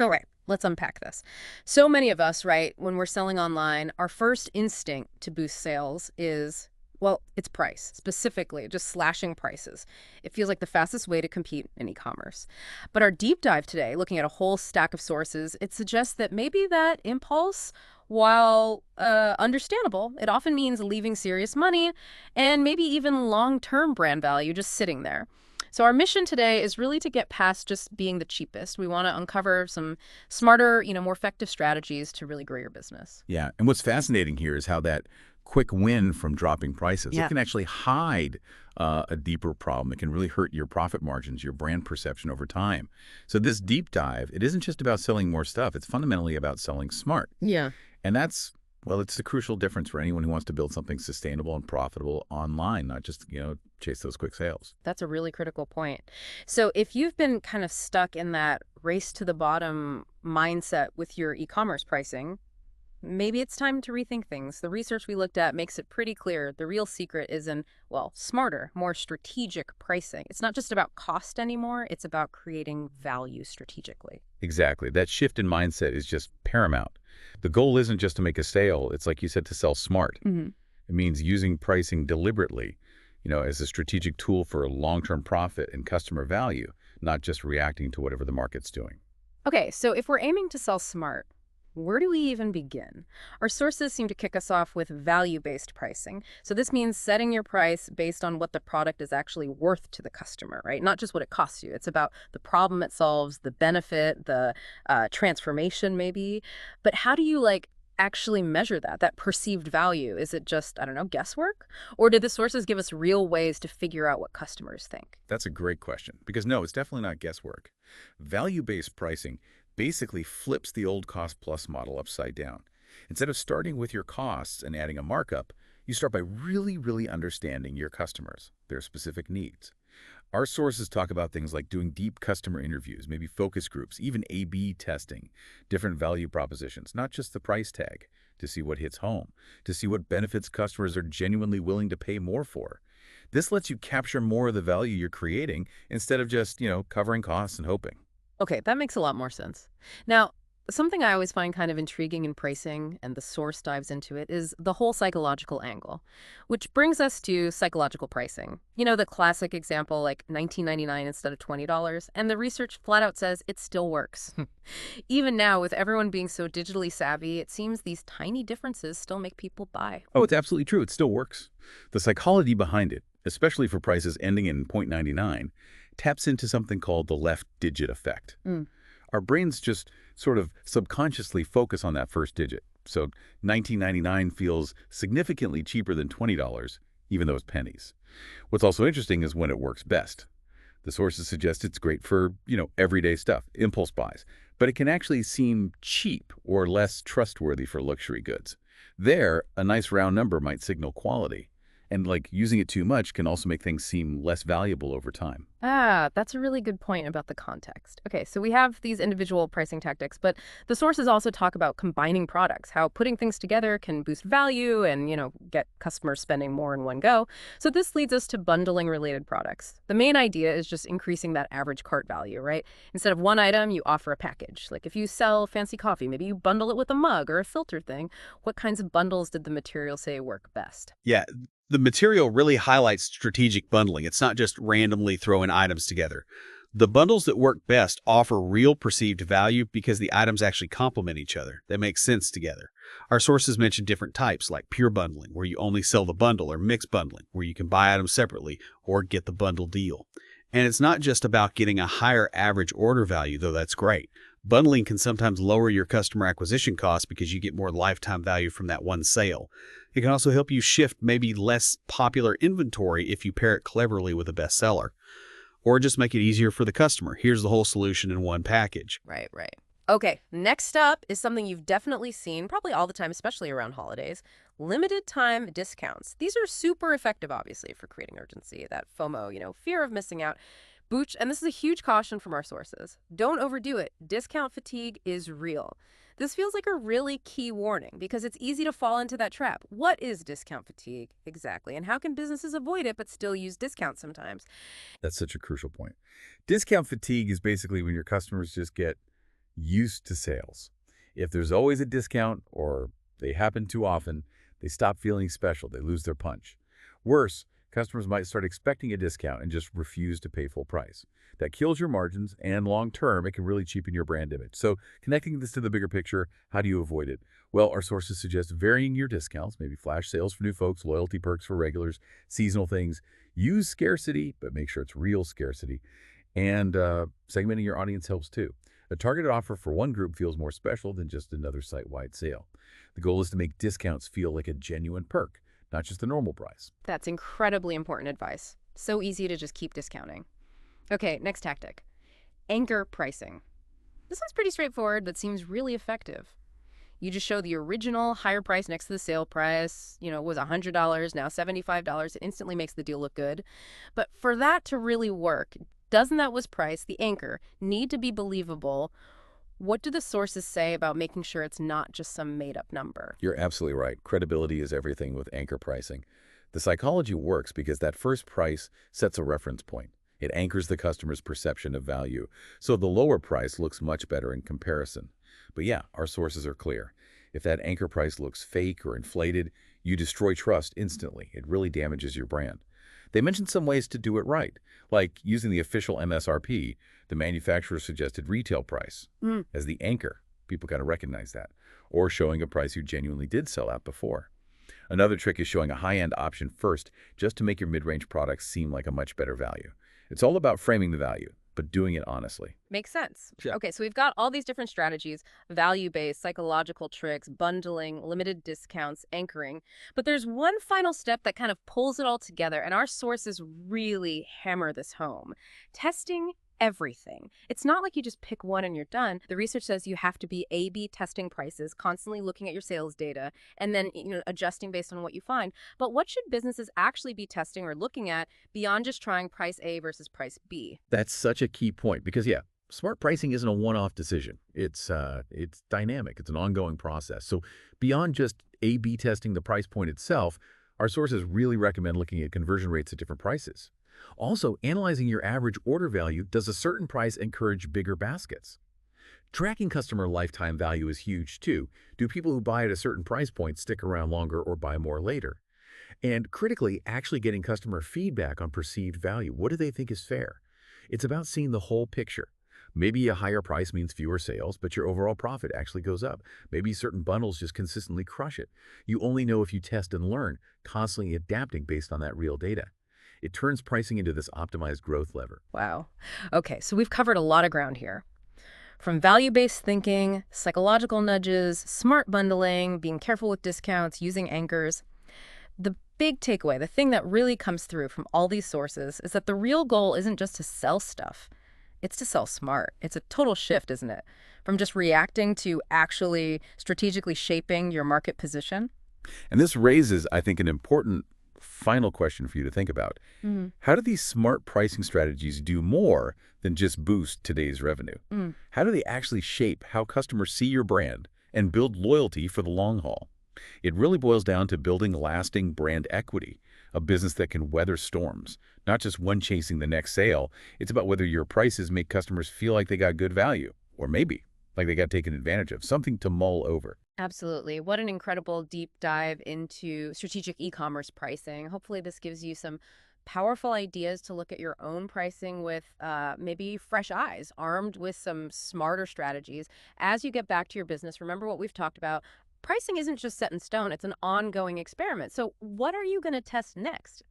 All right, let's unpack this. So many of us, right, when we're selling online, our first instinct to boost sales is, well, it's price, specifically just slashing prices. It feels like the fastest way to compete in e-commerce. But our deep dive today, looking at a whole stack of sources, it suggests that maybe that impulse, while understandable, it often means leaving serious money and maybe even long-term brand value just sitting there. So our mission today is really to get past just being the cheapest. We want to uncover some smarter, more effective strategies to really grow your business. Yeah, and what's fascinating here is how that quick win from dropping prices, it Yeah. can actually hide a deeper problem. It can really hurt your profit margins, your brand perception over time. So this deep dive, it isn't just about selling more stuff. It's fundamentally about selling smart. Yeah. And that's, well, it's the crucial difference for anyone who wants to build something sustainable and profitable online, not just, chase those quick sales. That's a really critical point. So if you've been kind of stuck in that race to the bottom mindset with your e-commerce pricing, maybe it's time to rethink things. The research we looked at makes it pretty clear the real secret is in, well, smarter, more strategic pricing. It's not just about cost anymore, it's about creating value strategically. Exactly. That shift in mindset is just paramount. The goal isn't just to make a sale. It's like you said, to sell smart. Hmm. It means using pricing deliberately, as a strategic tool for long-term profit and customer value, not just reacting to whatever the market's doing. Okay, so if we're aiming to sell smart, where do we even begin? Our sources seem to kick us off with value-based pricing. So this means setting your price based on what the product is actually worth to the customer, right? Not just what it costs you. It's about the problem it solves, the benefit, the transformation maybe. But how do you actually measure that perceived value? Is it just, I don't know, guesswork? Or did the sources give us real ways to figure out what customers think? That's a great question, because no, it's definitely not guesswork. Value-based pricing basically flips the old cost-plus model upside down. Instead of starting with your costs and adding a markup, you start by really understanding your customers, their specific needs. Our sources talk about things like doing deep customer interviews, maybe focus groups, even A/B testing, different value propositions, not just the price tag, to see what hits home, to see what benefits customers are genuinely willing to pay more for. This lets you capture more of the value you're creating instead of just, covering costs and hoping. Okay, that makes a lot more sense. Now, something I always find kind of intriguing in pricing, and the source dives into it, is the whole psychological angle, which brings us to psychological pricing. You know, the classic example, like 19.99 instead of $20, and the research flat out says it still works. Even now, with everyone being so digitally savvy, it seems these tiny differences still make people buy. Oh, it's absolutely true. It still works. The psychology behind it, especially for prices ending in 0.99, taps into something called the left digit effect. Mm. Our brains just sort of subconsciously focus on that first digit. So 19.99 feels significantly cheaper than $20, even though it's pennies. What's also interesting is when it works best. The sources suggest it's great for, everyday stuff, impulse buys, but it can actually seem cheap or less trustworthy for luxury goods. There, a nice round number might signal quality. And using it too much can also make things seem less valuable over time. Ah, that's a really good point about the context. Okay, so we have these individual pricing tactics, but the sources also talk about combining products, how putting things together can boost value and, get customers spending more in one go. So this leads us to bundling related products. The main idea is just increasing that average cart value, right? Instead of one item, you offer a package. Like if you sell fancy coffee, maybe you bundle it with a mug or a filter thing. What kinds of bundles did the material say work best? Yeah, the material really highlights strategic bundling. It's not just randomly throwing items together. The bundles that work best offer real perceived value because the items actually complement each other. They make sense together. Our sources mention different types, like pure bundling, where you only sell the bundle, or mixed bundling, where you can buy items separately or get the bundle deal. And it's not just about getting a higher average order value, though that's great. Bundling can sometimes lower your customer acquisition costs because you get more lifetime value from that one sale. It can also help you shift maybe less popular inventory if you pair it cleverly with a bestseller. Or just make it easier for the customer. Here's the whole solution in one package. Right. Okay, next up is something you've definitely seen, probably all the time, especially around holidays, limited time discounts. These are super effective, obviously, for creating urgency, that FOMO, fear of missing out. Booch, and this is a huge caution from our sources. Don't overdo it. Discount fatigue is real. This feels like a really key warning because it's easy to fall into that trap. What is discount fatigue exactly? And how can businesses avoid it but still use discounts sometimes? That's such a crucial point. Discount fatigue is basically when your customers just get, Used to sales. If there's always a discount or they happen too often, they stop feeling special. They lose their punch. Worse, customers might start expecting a discount and just refuse to pay full price. That kills your margins, and long term, it can really cheapen your brand image. So, connecting this to the bigger picture, how do you avoid it? Well, our sources suggest varying your discounts, maybe flash sales for new folks, loyalty perks for regulars, seasonal things. Use scarcity, but make sure it's real scarcity. And segmenting your audience helps too. A targeted offer for one group feels more special than just another site-wide sale. The goal is to make discounts feel like a genuine perk, not just a normal price. That's incredibly important advice. So easy to just keep discounting. Okay, next tactic. Anchor pricing. This one's pretty straightforward, but seems really effective. You just show the original higher price next to the sale price, was $100, now $75. It instantly makes the deal look good. But for that to really work, doesn't that was price, the anchor, need to be believable? What do the sources say about making sure it's not just some made-up number? You're absolutely right. Credibility is everything with anchor pricing. The psychology works because that first price sets a reference point. It anchors the customer's perception of value, so the lower price looks much better in comparison. But yeah, our sources are clear. If that anchor price looks fake or inflated, you destroy trust instantly. It really damages your brand. They mentioned some ways to do it right, like using the official MSRP, the manufacturer's suggested retail price, as the anchor. People got to recognize that. Or showing a price you genuinely did sell at before. Another trick is showing a high-end option first, just to make your mid-range products seem like a much better value. It's all about framing the value, but doing it honestly. Makes sense. Yeah. Okay, so we've got all these different strategies, value-based, psychological tricks, bundling, limited discounts, anchoring. But there's one final step that kind of pulls it all together, and our sources really hammer this home. Testing everything. It's not like you just pick one and you're done. The research says you have to be A/B testing prices, constantly looking at your sales data, and then adjusting based on what you find. But what should businesses actually be testing or looking at beyond just trying price A versus price B? That's such a key point because, yeah, smart pricing isn't a one-off decision. It's dynamic. It's an ongoing process. So beyond just A/B testing the price point itself, our sources really recommend looking at conversion rates at different prices. Also, analyzing your average order value. Does a certain price encourage bigger baskets? Tracking customer lifetime value is huge too. Do people who buy at a certain price point stick around longer or buy more later? And critically, actually getting customer feedback on perceived value. What do they think is fair? It's about seeing the whole picture. Maybe a higher price means fewer sales, but your overall profit actually goes up. Maybe certain bundles just consistently crush it. You only know if you test and learn, constantly adapting based on that real data. It turns pricing into this optimized growth lever. Wow. Okay, so we've covered a lot of ground here. From value-based thinking, psychological nudges, smart bundling, being careful with discounts, using anchors. The big takeaway, the thing that really comes through from all these sources is that the real goal isn't just to sell stuff. It's to sell smart. It's a total shift, isn't it? From just reacting to actually strategically shaping your market position. And this raises, I think, an important final question for you to think about. How do these smart pricing strategies do more than just boost today's revenue? How do they actually shape how customers see your brand and build loyalty for the long haul? It really boils down to building lasting brand equity, a business that can weather storms, not just one chasing the next sale. It's about whether your prices make customers feel like they got good value, or maybe like they got taken advantage of, something to mull over. Absolutely. What an incredible deep dive into strategic e-commerce pricing. Hopefully this gives you some powerful ideas to look at your own pricing with maybe fresh eyes, armed with some smarter strategies. As you get back to your business, remember what we've talked about. Pricing isn't just set in stone. It's an ongoing experiment. So what are you going to test next?